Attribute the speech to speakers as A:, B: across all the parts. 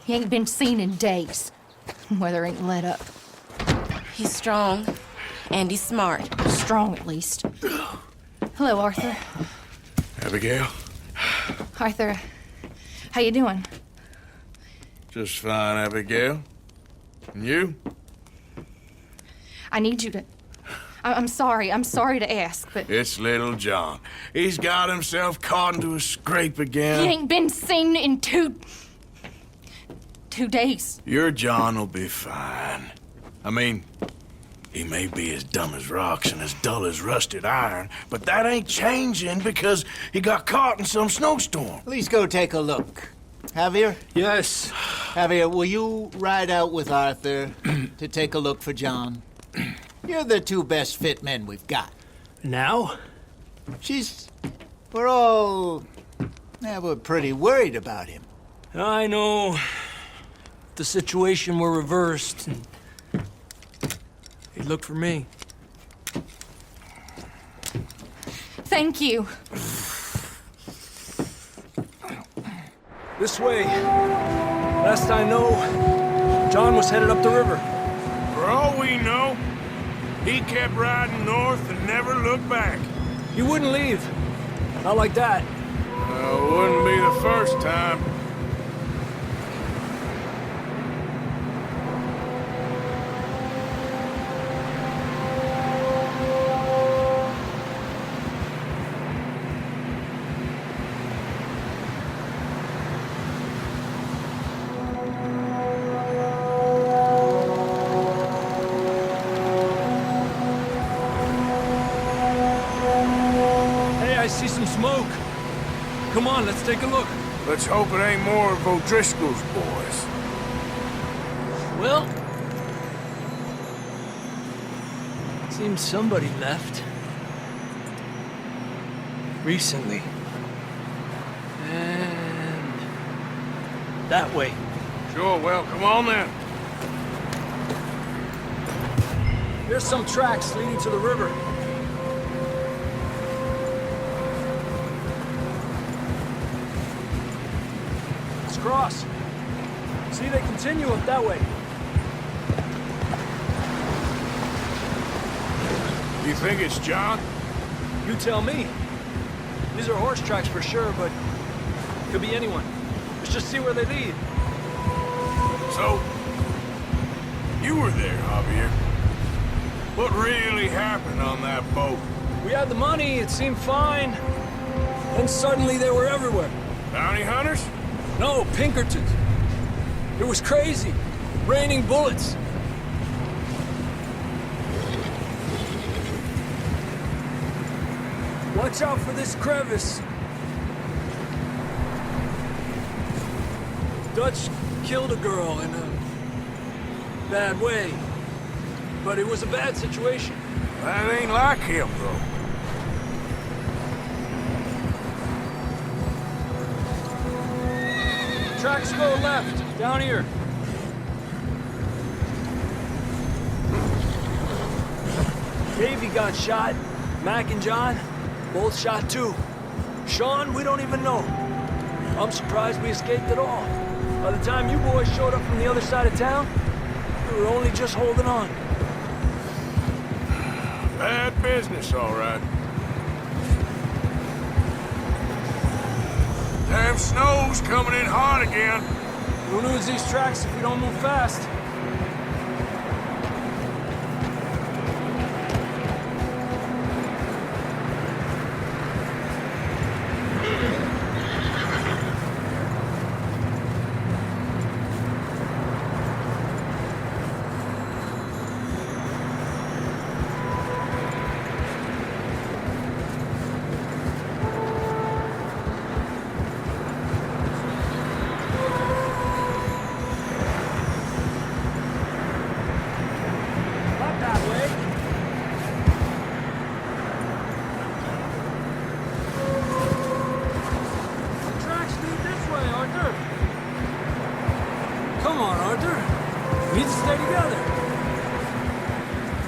A: He ain't been seen in days. Weather ain't let up.
B: He's strong, and he's smart.
A: Strong, at least. Hello, Arthur.
C: Abigail?
A: Arthur, how you doing?
C: Just fine, Abigail. And you?
A: I need you to... I'm sorry to ask, but...
C: It's little John. He's got himself caught into a scrape again.
A: He ain't been seen in two days.
C: Your John will be fine. I mean, he may be as dumb as rocks and as dull as rusted iron, but that ain't changing because he got caught in some snowstorm.
D: Please go take a look. Javier?
E: Yes.
D: Javier, will you ride out with Arthur to take a look for John? You're the two best fit men we've got.
E: Now?
D: We're pretty worried about him.
E: I know. If the situation were reversed, and he'd look for me.
A: Thank you.
E: This way. Last I know, John was headed up the river.
C: For all we know, he kept riding north and never looked back.
E: He wouldn't leave. Not like that.
C: Wouldn't be the first time.
E: I see some smoke. Come on, let's take a look.
C: Let's hope it ain't more of O'Driscoll's boys.
E: Well, seems somebody left. Recently. And that way.
C: Sure, well, come on then.
E: There's some tracks leading to the river. Cross. See, they continue up that way.
C: You think it's John?
E: You tell me. These are horse tracks for sure, but could be anyone. Let's just see where they lead.
C: So, you were there, Javier. What really happened on that boat?
E: We had the money, it seemed fine. Then suddenly they were everywhere.
C: Bounty hunters?
E: No, Pinkertons. It was crazy. Raining bullets. Watch out for this crevice. Dutch killed a girl in a bad way. But it was a bad situation.
C: That ain't like him, though.
E: Tracks go left, down here. Davey got shot. Mac and John, both shot too. Sean, we don't even know. I'm surprised we escaped at all. By the time you boys showed up from the other side of town, we were only just holding on.
C: Bad business, all right. Damn snow's coming in hard again.
E: We'll lose these tracks if we don't move fast.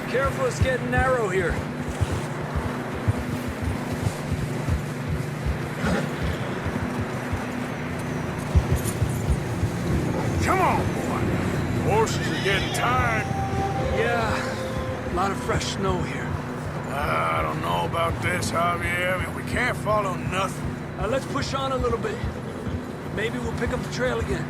E: Careful, it's getting narrow here.
C: Come horses are getting tired.
E: Yeah, a lot of fresh snow here.
C: I don't know about this, Javier. I mean, we can't follow nothing.
E: Let's push on a little bit. Maybe we'll pick up the trail again.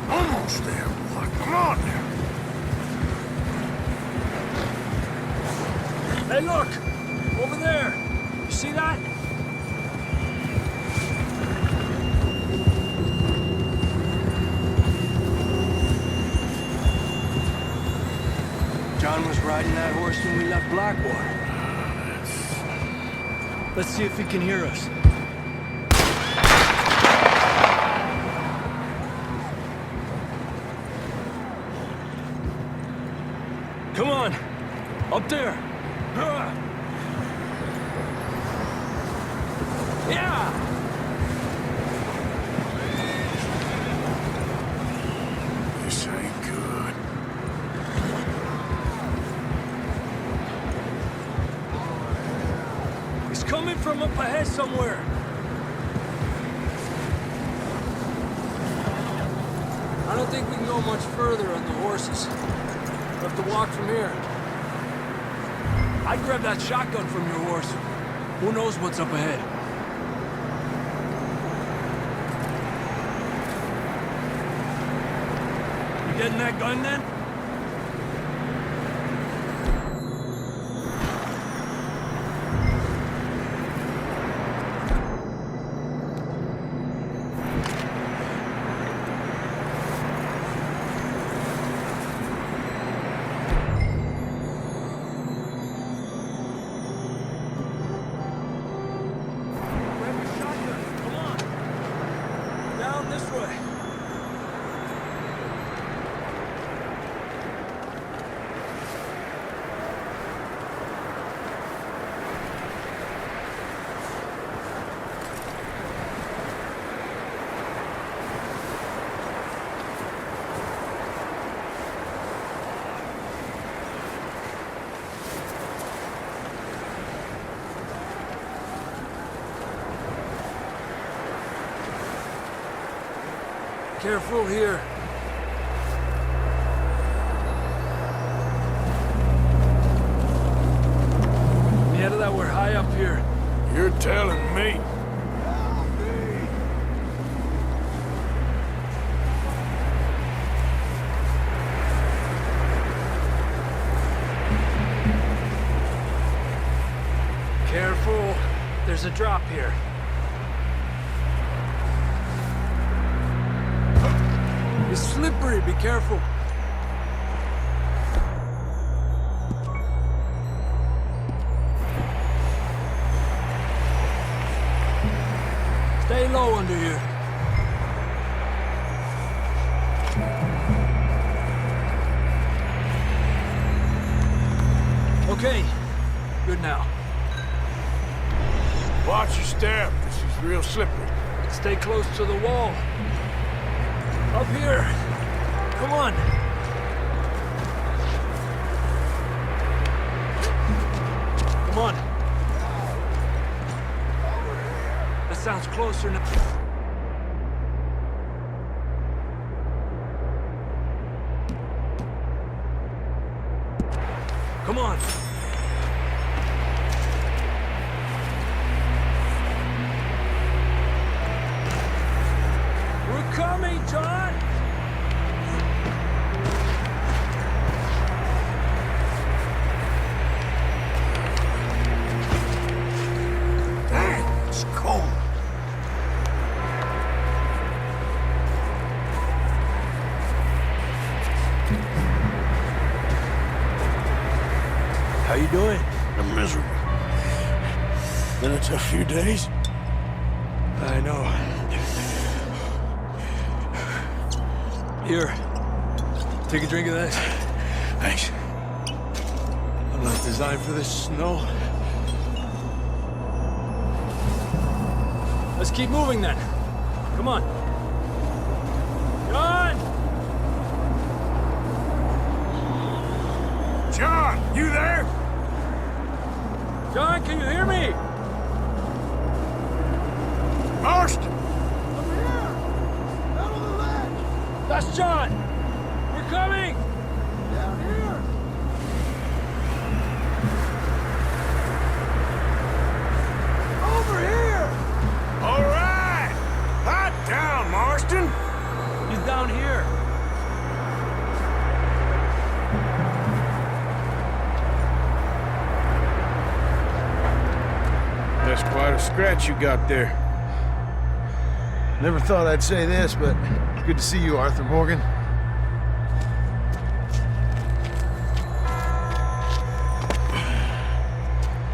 C: Almost there, boy. Come on now.
E: Hey, look! Over there! You see that? John was riding that horse when we left Blackwater. Let's see if he can hear us. Come on! Up there! Yeah!
C: This ain't good.
E: He's coming from up ahead somewhere. I don't think we can go much further on the horses. We'll have to walk from here. I'd grab that shotgun from your horse. Who knows what's up ahead? You getting that gun then? Careful here. Yeah, that we're high up here.
C: You're telling me.
E: Careful. There's a drop here. It's slippery, be careful. Stay low under here. Okay, good now.
C: Watch your step. This is real slippery.
E: Stay close to the wall. Up here. Come on. Come on. That sounds closer now. Come on. We're coming, John!
C: Dang, it's cold.
E: How you doing?
C: I'm miserable. Been a tough few days.
E: I know. Here. Take a drink of this.
C: Thanks.
E: I'm not designed for this snow. Let's keep moving then. Come on. John!
C: John, you there?
E: John, can you hear me?
C: Marston!
E: That's John! We're coming!
C: Over here! All right! Hot down, Marston!
E: He's down here.
C: That's quite a scratch you got there.
F: Never thought I'd say this, but good to see you, Arthur Morgan.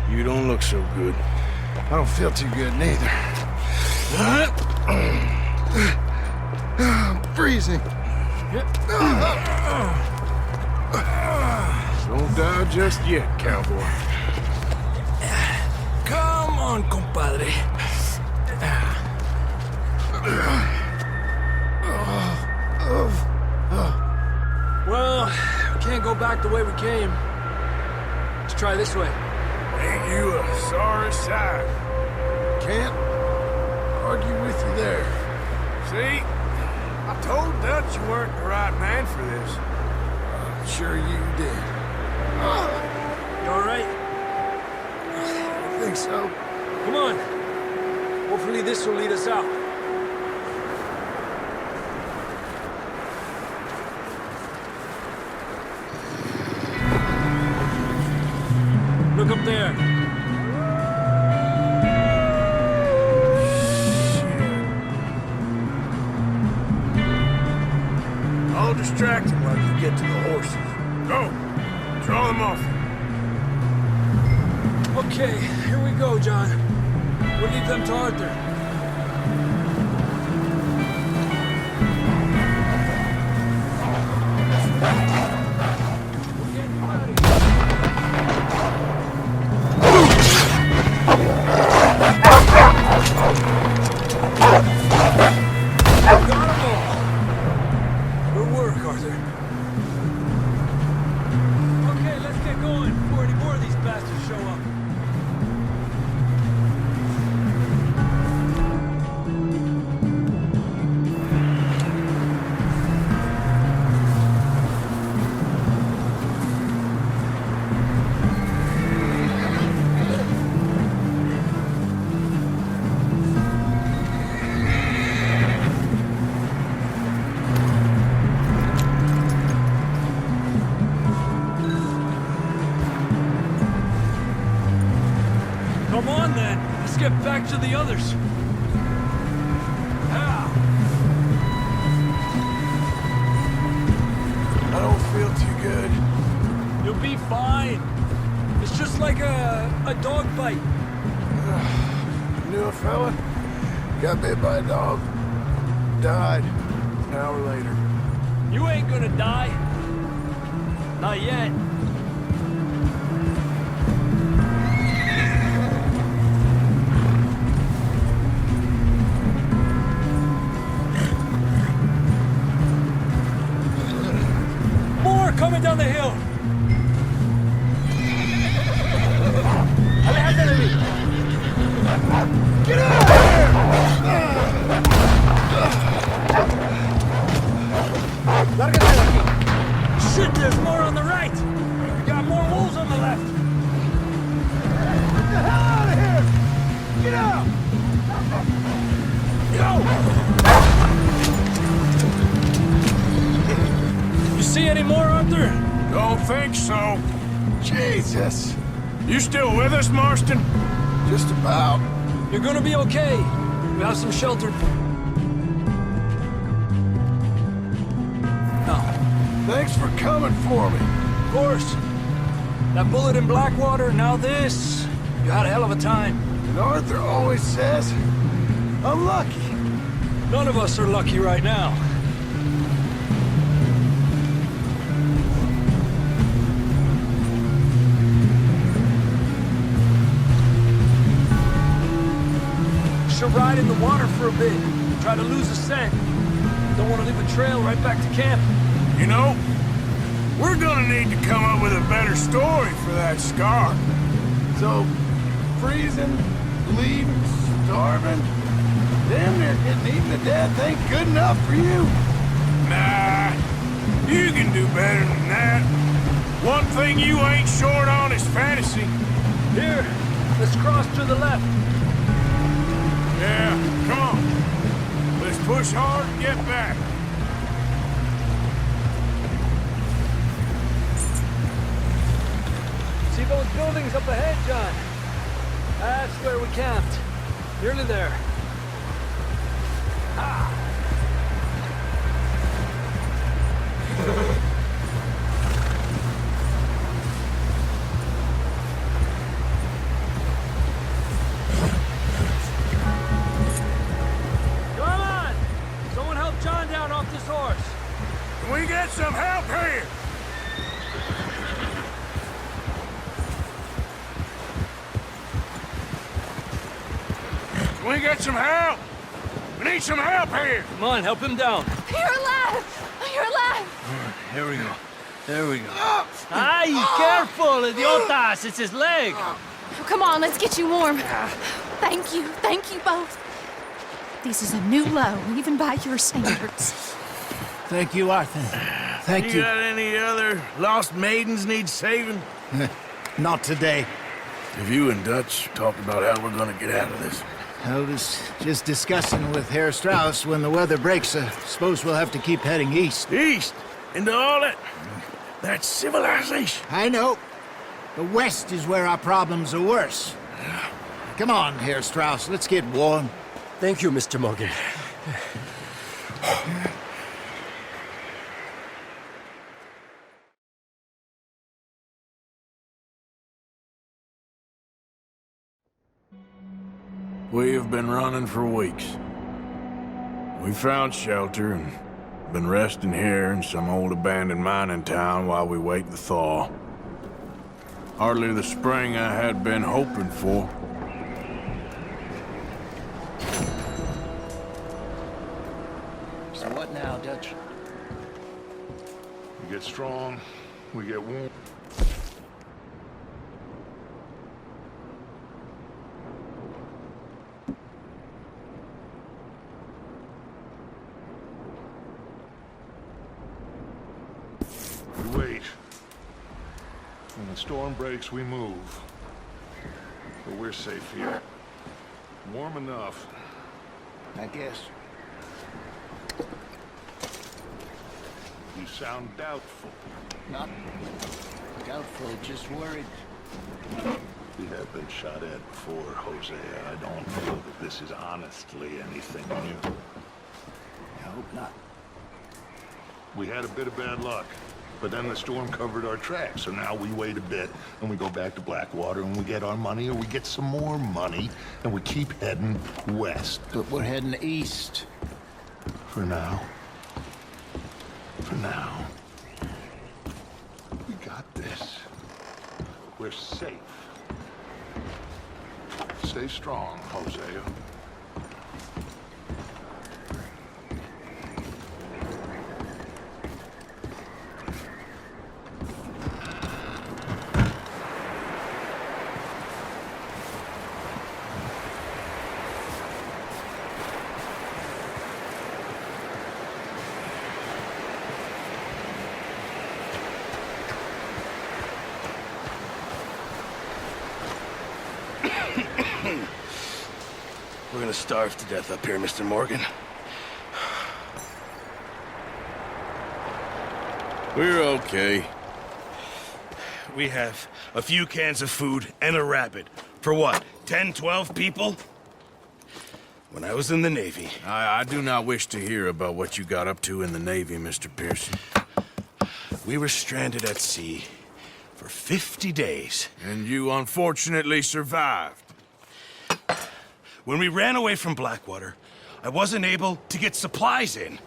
C: You don't look so good.
F: I don't feel too good, neither. I'm freezing.
C: Don't die just yet, cowboy.
E: Come on, compadre. Well, we can't go back the way we came. Let's try this way.
C: Ain't you a sorry sight?
F: Can't argue with you there.
C: See? I told Dutch you weren't the right man for this.
F: I'm sure you did.
E: You all right?
F: I think so.
E: Come on. Hopefully this will lead us out. Look up there.
C: I'll distract him while you get to the horses. Go! Draw them off.
E: Okay, here we go, John. We'll leave them to Arthur. Good work, Arthur. Okay, let's get going before any more of these bastards show up. Come on, then. Let's get back to the others.
C: I don't feel too good.
E: You'll be fine. It's just like a dog bite.
F: Knew a fella? Got bit by a dog. Died. An hour later.
E: You ain't gonna die. Not yet. More coming down the hill. Get out! Shit, there's more on the right. We got more wolves on the left. Get the hell out of here! Get out! Go! You see any more, Arthur?
C: Don't think so.
F: Jesus!
C: You still with us, Marston?
F: Just about.
E: You're gonna be okay. We have some shelter. Now,
F: Thanks for coming for me.
E: of course, that bullet in Blackwater, now this. You had a hell of a time.
F: And Arthur always says, I'm lucky.
E: None of us are lucky right now. Should ride in the water for a bit. Try to lose the scent. Don't want to leave a trail right back to camp.
C: You know, we're gonna need to come up with a better story for that scar.
F: So, freezing, bleeding, starving. Damn near getting eaten to death ain't good enough for you.
C: Nah, you can do better than that. One thing you ain't short on is fantasy.
E: Here, let's cross to the left.
C: Yeah, come on. Let's push hard and get back.
E: See those buildings up ahead, John? That's where we camped. Nearly there. Come on! Someone help John down off this horse.
C: Can we get some help here? Can we get some help? We need some help here.
E: Come on, help him down.
A: You're alive! You're alive!
E: Here we go. There we go. Ay, careful, idiotas! It's his leg.
A: Oh, come on, let's get you warm. Thank you both. This is a new low, even by your standards.
D: Thank you, Arthur. Thank
C: You
D: you.
C: got any other lost maidens need saving?
D: Not today.
C: Have you and Dutch talked about how we're gonna get out of this?
D: I was just discussing with Herr Strauss when the weather breaks. I suppose we'll have to keep heading east.
C: East? Into all that civilization?
D: I know. The west is where our problems are worse. Come on, Herr Strauss, let's get warm.
E: Thank you, Mr. Morgan.
C: We have been running for weeks. We found shelter and been resting here in some old abandoned mining town while we wait the thaw. Hardly the spring I had been hoping for.
D: So what now, Dutch?
F: We get strong, we get warm. We wait. When the storm breaks, we move. But we're safe here. Warm enough.
D: I guess.
F: You sound doubtful.
D: Not doubtful, just worried.
F: We have been shot at before, Jose. I don't feel that this is honestly anything new.
D: I hope not.
F: We had a bit of bad luck, but then the storm covered our tracks, so now we wait a bit, and we go back to Blackwater, and we get our money, or we get some more money, and we keep heading west.
D: But we're heading east.
F: For now. For now. We got this. We're safe. Stay strong, Hosea.
C: We're gonna starve to death up here, Mr. Morgan. We're okay.
G: We have a few cans of food and a rabbit. For what, 10, 12 people? When I was in the Navy...
C: I do not wish to hear about what you got up to in the Navy, Mr. Pearson.
G: We were stranded at sea for 50 days.
C: And you unfortunately survived.
G: When we ran away from Blackwater, I wasn't able to get supplies in.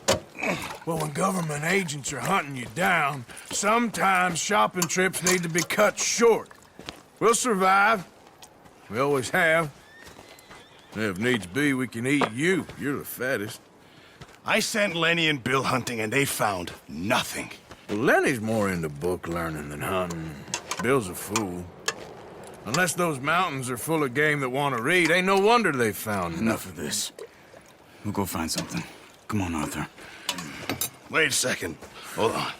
C: Well, when government agents are hunting you down, sometimes shopping trips need to be cut short. We'll survive. We always have. If needs be, we can eat you. You're the fattest.
G: I sent Lenny and Bill hunting, and they found nothing.
C: Well, Lenny's more into book learning than hunting. Bill's a fool. Unless those mountains are full of game that want to read, ain't no wonder they found
G: Enough of this.
H: We'll go find something. Come on, Arthur.
G: Wait a second. Hold on.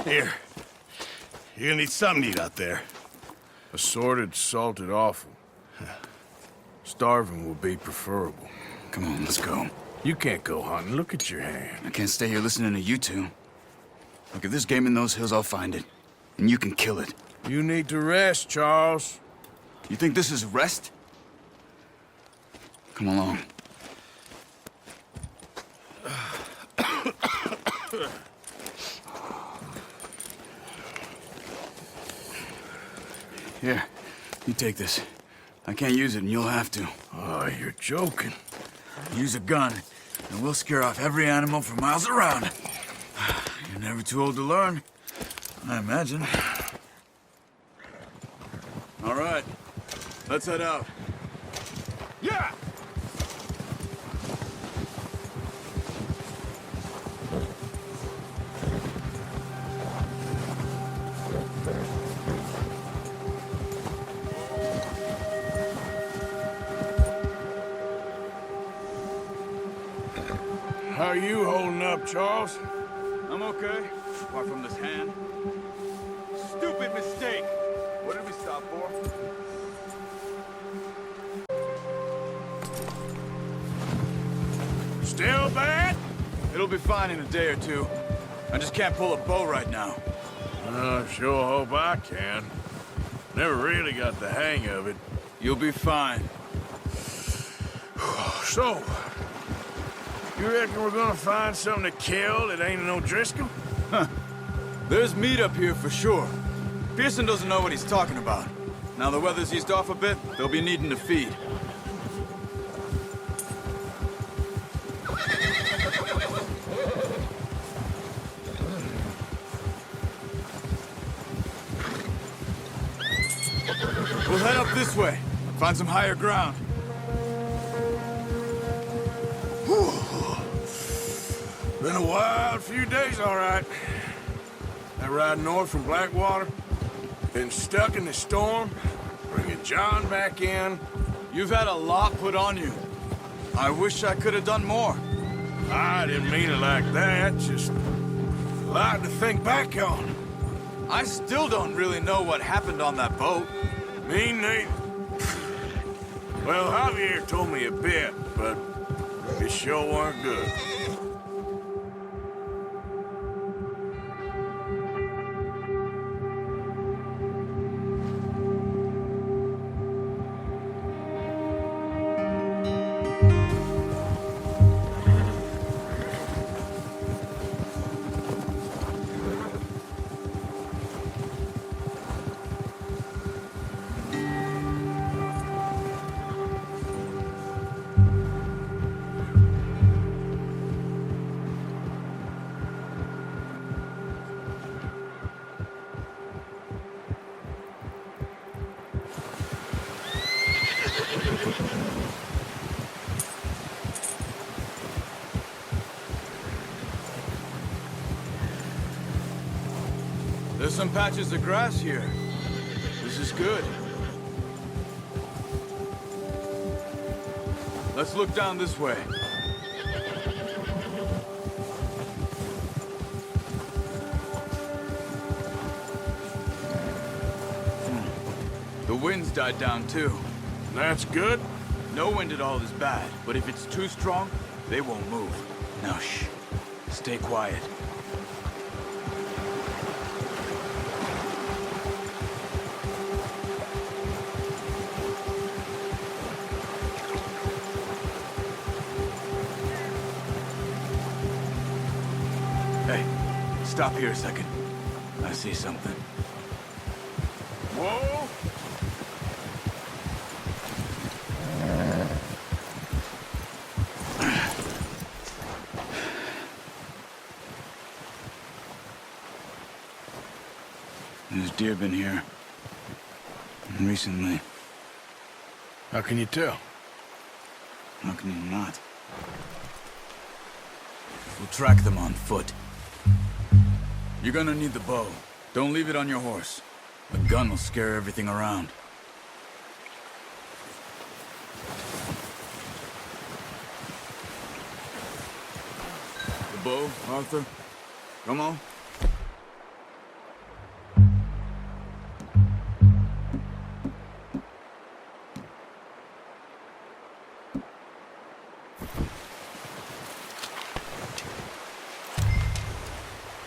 G: Here. You're gonna need something to eat out there.
C: Assorted, salted offal. Starving will be preferable.
H: Come on, let's go.
C: You can't go hunting. Look at your hand.
H: I can't stay here listening to you two. Look, if there's game in those hills, I'll find it. And you can kill it.
C: You need to rest, Charles.
H: You think this is rest? Come along. Here, you take this. I can't use it, and you'll have to.
C: Oh, you're joking.
H: Use a gun, and we'll scare off every animal for miles around. You're never too old to learn, I imagine. All right, let's head out.
C: Yeah! How are you holding up, Charles?
H: I'm okay, apart from this hand. Stupid mistake! What did we stop for?
C: Still bad?
H: It'll be fine in a day or two. I just can't pull a bow right now.
C: I sure hope I can. Never really got the hang of it.
H: You'll be fine.
C: So, you reckon we're gonna find something to kill that ain't no Driscoll?
H: There's meat up here for sure. Pearson doesn't know what he's talking about. Now the weather's eased off a bit, they'll be needing to feed. We'll head up this way, find some higher ground.
C: Been a wild few days, all right. That ride north from Blackwater, been stuck in the storm, bringing John back in.
H: You've had a lot put on you. I wish I could have done more.
C: I didn't mean it like that, just a lot to think back on.
H: I still don't really know what happened on that boat.
C: Me neither. Well, Javier told me a bit, but it sure weren't good.
H: There's some patches of grass here. This is good. Let's look down this way. The wind's died down too.
C: That's good.
H: No wind at all is bad, but if it's too strong, they won't move. Now shh. Stay quiet. Hey, stop here a second. I see something.
C: Whoa!
H: There's deer been here. Recently.
C: How can you tell?
H: How can you not? We'll track them on foot. You're gonna need the bow. Don't leave it on your horse. A gun will scare everything around. bow, Arthur? Come on.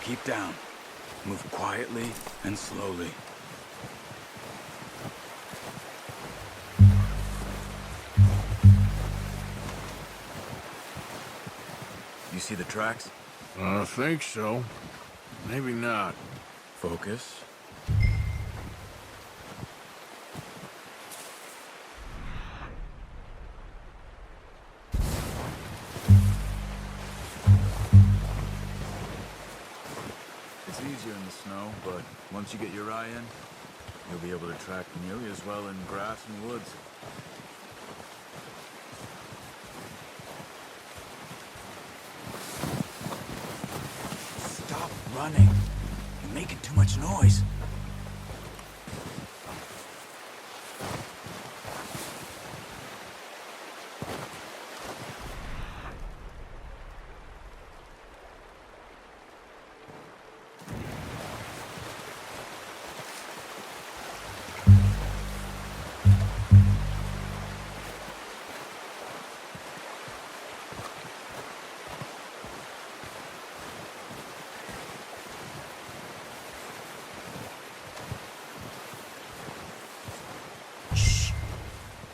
H: Keep down. Move quietly and slowly. You see the tracks?
C: I think so. Maybe not.
H: Focus. It's easier in the snow, but once you get your eye in, you'll be able to track nearly as well in grass and woods. Stop running. You're making too much noise.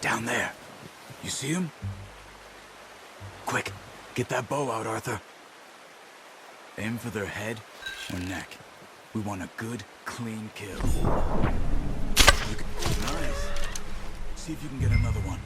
H: Down there. You see him? Quick, get that bow out, Arthur. Aim for their head or neck. We want a good, clean kill. Nice. See if you can get another one.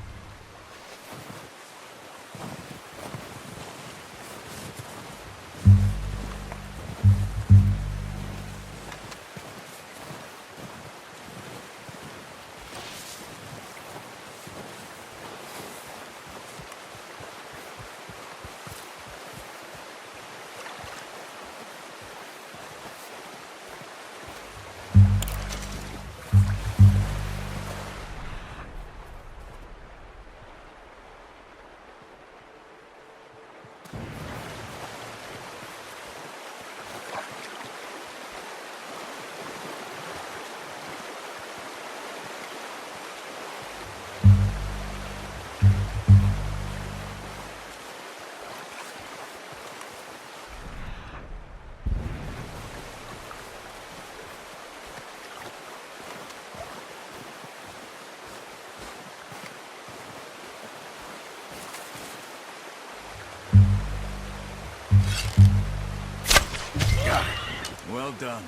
H: Well done.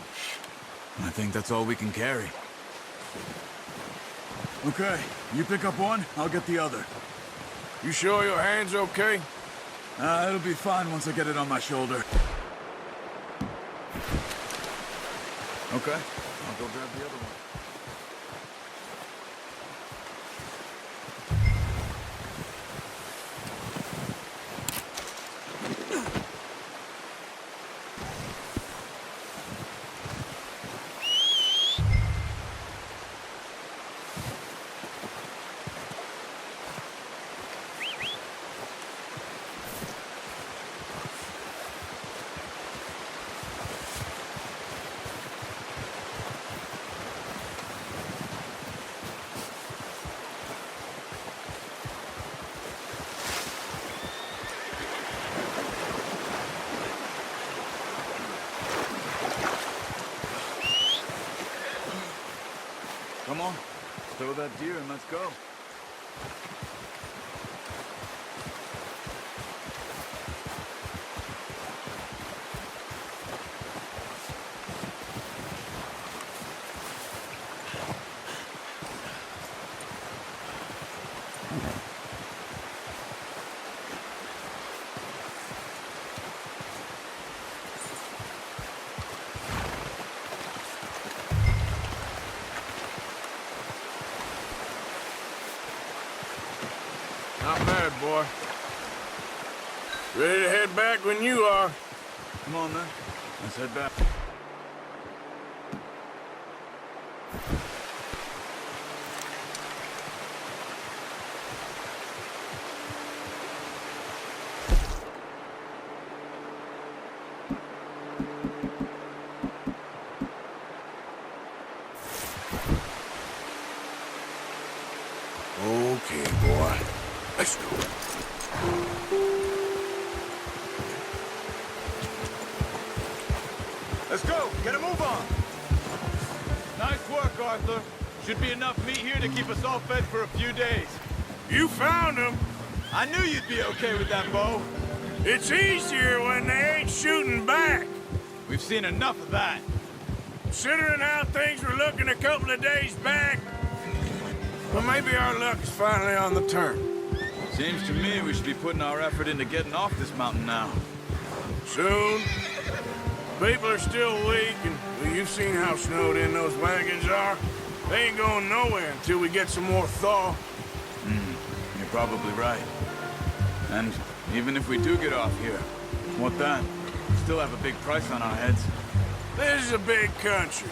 H: I think that's all we can carry. Okay, you pick up one, I'll get the other.
C: You sure your hand's okay?
H: It'll be fine once I get it on my shoulder. Okay, I'll go grab the other one. Come on, throw that deer and let's go.
C: Not bad, boy. Ready to head back when you are.
H: Come on, then. Let's head back.
C: Okay, boy. Let's go.
I: Let's go! Get a move on! Nice work, Arthur. Should be enough meat here to keep us all fed for a few days.
C: You found him.
I: I knew you'd be okay with that bow.
C: It's easier when they ain't shooting back.
I: We've seen enough of that.
C: Considering how things were looking a couple of days back, well, maybe our luck is finally on the turn.
I: Seems to me we should be putting our effort into getting off this mountain now.
C: Soon. People are still weak, and well, you've seen how snowed in those wagons are. They ain't going nowhere until we get some more thaw.
H: You're probably right. And even if we do get off here, what then? We still have a big price on our heads.
C: This is a big country.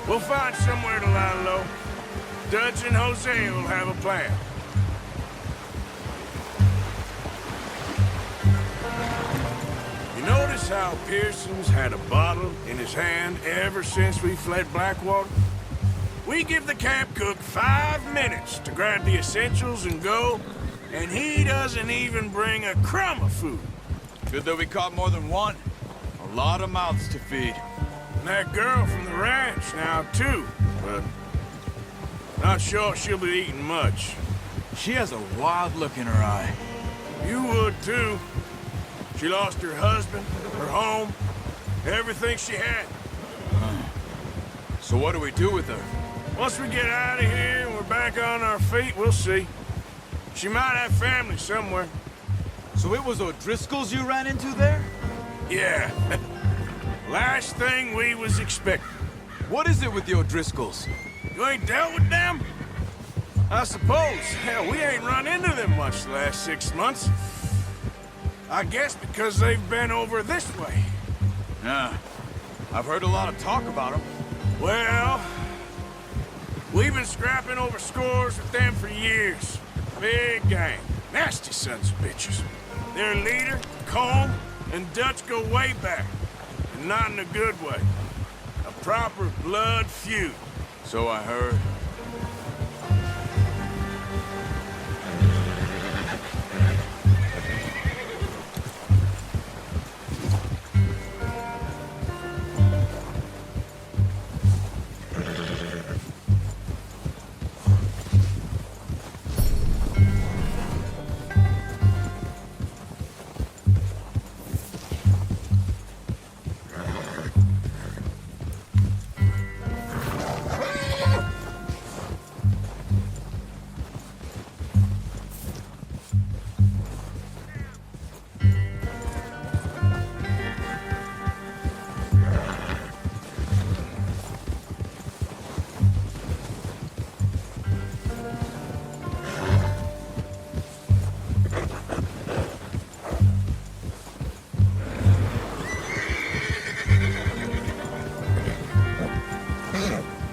C: We'll find somewhere to lie low. Dutch and Jose will have a plan. You notice how Pearson's had a bottle in his hand ever since we fled Blackwater? We give the camp cook 5 minutes to grab the essentials and go, and he doesn't even bring a crumb of food.
H: Good that we caught more than one. A lot of mouths to feed.
C: And that girl from the ranch now, too, but not sure she'll be eating much.
H: She has a wild look in her eye.
C: You would, too. She lost her husband, her home, everything she had.
H: So what do we do with her?
C: Once we get out of here and we're back on our feet, we'll see. She might have family somewhere.
I: So it was O'Driscoll's you ran into there?
C: Yeah. Last thing we was expecting.
I: What is it with the O'Driscolls?
C: You ain't dealt with them? I suppose. Hell, we ain't run into them much the last 6 months. I guess because they've been over this way.
H: Yeah. I've heard a lot of talk about them.
C: Well, we've been scrapping over scores with them for years. Big gang. Nasty sons of bitches. Their leader, Combe, and Dutch go way back. And not in a good way. A proper blood feud.
H: So I heard.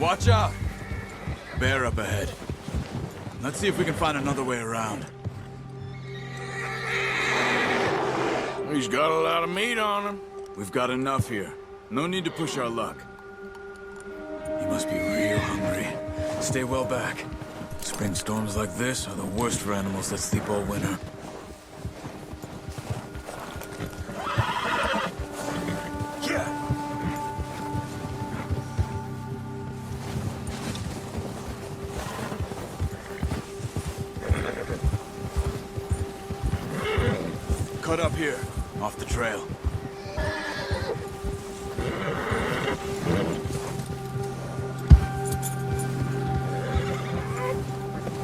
H: Watch out! Bear up ahead. Let's see if we can find another way around.
C: He's got a lot of meat on him.
H: We've got enough here. No need to push our luck. He must be real hungry. Stay well back. Spring storms like this are the worst for animals that sleep all winter. Cut up here, off the trail.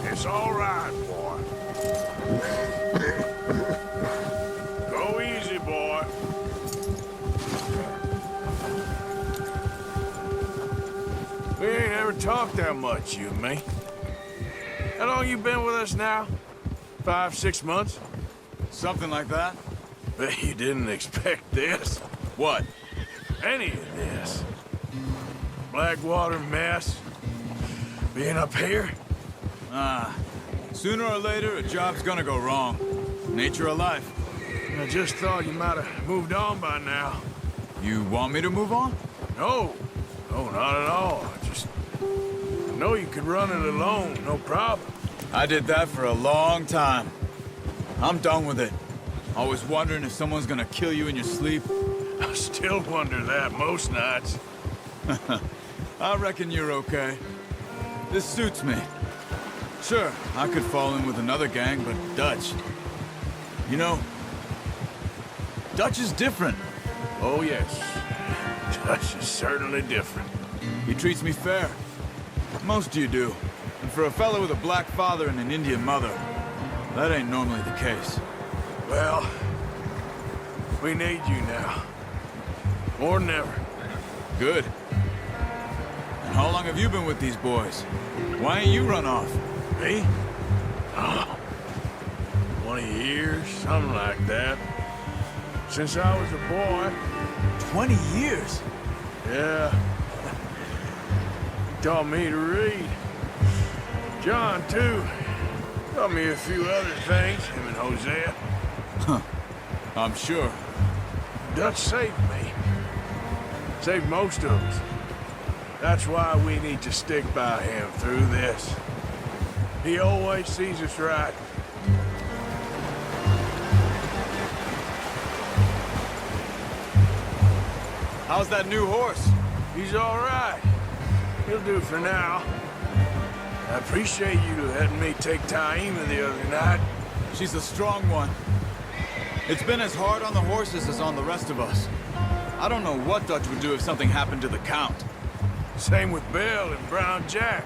C: It's all right, boy. Go easy, boy. We ain't ever talked that much, you and me. How long you been with us now? 5, 6 months?
H: Something like that?
C: Bet you didn't expect this.
H: What?
C: Any of this. Blackwater mess. Being up here.
H: Sooner or later, a job's gonna go wrong. Nature of life.
C: I just thought you might have moved on by now.
H: You want me to move on?
C: No, no, not at all. I know you could run it alone, no problem.
H: I did that for a long time. I'm done with it. Always wondering if someone's gonna kill you in your sleep.
C: I still wonder that most nights.
H: I reckon you're okay. This suits me. Sure, I could fall in with another gang, but Dutch... You know, Dutch is different.
C: Oh, yes. Dutch is certainly different.
H: He treats me fair. Most of you do. And for a fellow with a black father and an Indian mother, that ain't normally the case.
C: Well, we need you now. More than ever.
H: Good. And how long have you been with these boys? Why ain't you run off?
C: Me? Oh, 20 years, something like that. Since I was a boy.
H: 20 years?
C: Yeah. He taught me to read. John, too. Taught me a few other things, him and Hosea.
H: Huh. I'm sure.
C: Dutch saved me. Saved most of us. That's why we need to stick by him through this. He always sees us right.
H: How's that new horse?
C: He's all right. He'll do for now. I appreciate you letting me take Taima the other night.
H: She's a strong one. It's been as hard on the horses as on the rest of us. I don't know what Dutch would do if something happened to the Count.
C: Same with Bill and Brown Jack.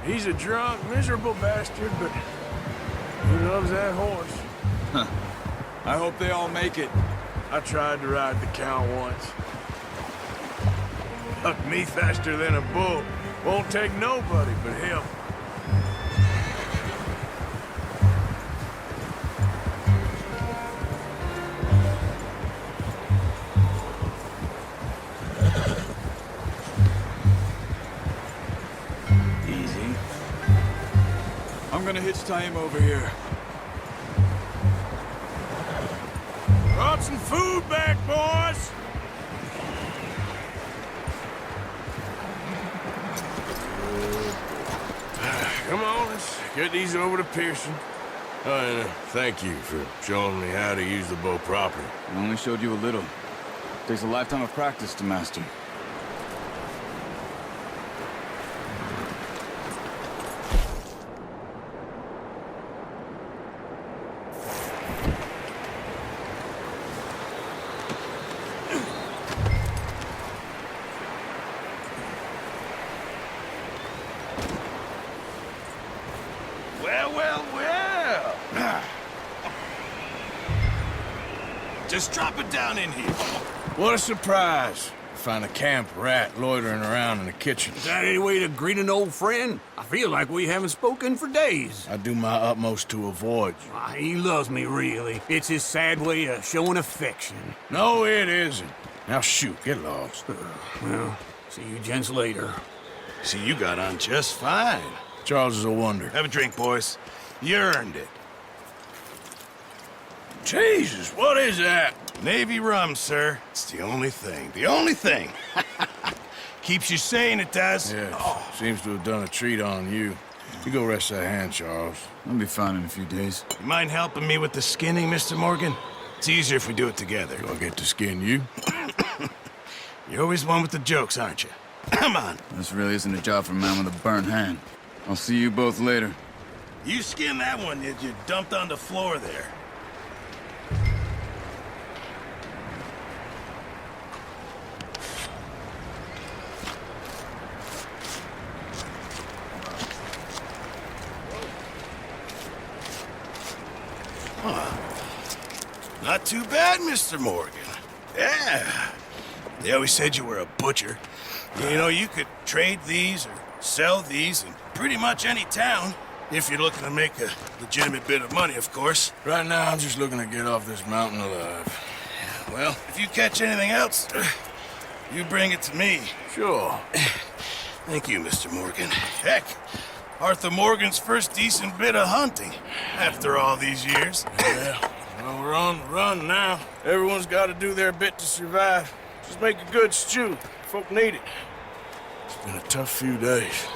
C: He's a drunk, miserable bastard, but he loves that horse.
H: Huh. I hope they all make it.
C: I tried to ride the Count once. Hucked me faster than a bull. Won't take nobody but him.
H: Easy. I'm gonna hitch Taima over here.
C: Brought some food back, boys! Come on, let's get these over to Pearson. Oh, and thank you for showing me how to use the bow properly.
H: I only showed you a little. Takes a lifetime of practice to master.
G: Well. Just drop it down in here.
C: What a surprise. Find a camp rat loitering around in the kitchen.
J: Is that any way to greet an old friend? I feel like we haven't spoken for days.
C: I do my utmost to avoid you.
J: He loves me, really. It's his sad way of showing affection.
C: No, it isn't. Now shoot, get lost.
J: Well, see you gents later.
G: See, you got on just fine.
C: Charles is a wonder.
G: Have a drink, boys. You earned it.
C: Jesus, what is that?
G: Navy rum, sir. It's the only thing. The only thing. Keeps you sane, it does.
C: Yeah, seems to have done a treat on you. You go rest that hand, Charles.
H: I'll be fine in a few days.
G: You mind helping me with the skinning, Mr. Morgan? It's easier if we do it together.
C: Do I get to skin you?
G: You're always one with the jokes, aren't you? Come on.
H: This really isn't a job for a man with a burnt hand. I'll see you both later.
G: You skinned that one that you dumped on the floor there. Not too bad, Mr. Morgan. Yeah. They always said you were a butcher. You know, you could trade these or sell these in pretty much any town. If you're looking to make a legitimate bit of money, of course.
C: Right now, I'm just looking to get off this mountain alive.
G: Well, if you catch anything else, you bring it to me.
C: Sure.
G: Thank you, Mr. Morgan. Heck, Arthur Morgan's first decent bit of hunting after all these years.
C: Yeah. Well, we're on the run now. Everyone's got to do their bit to survive.
G: Just make a good stew. Folk need it. It's been a tough few days.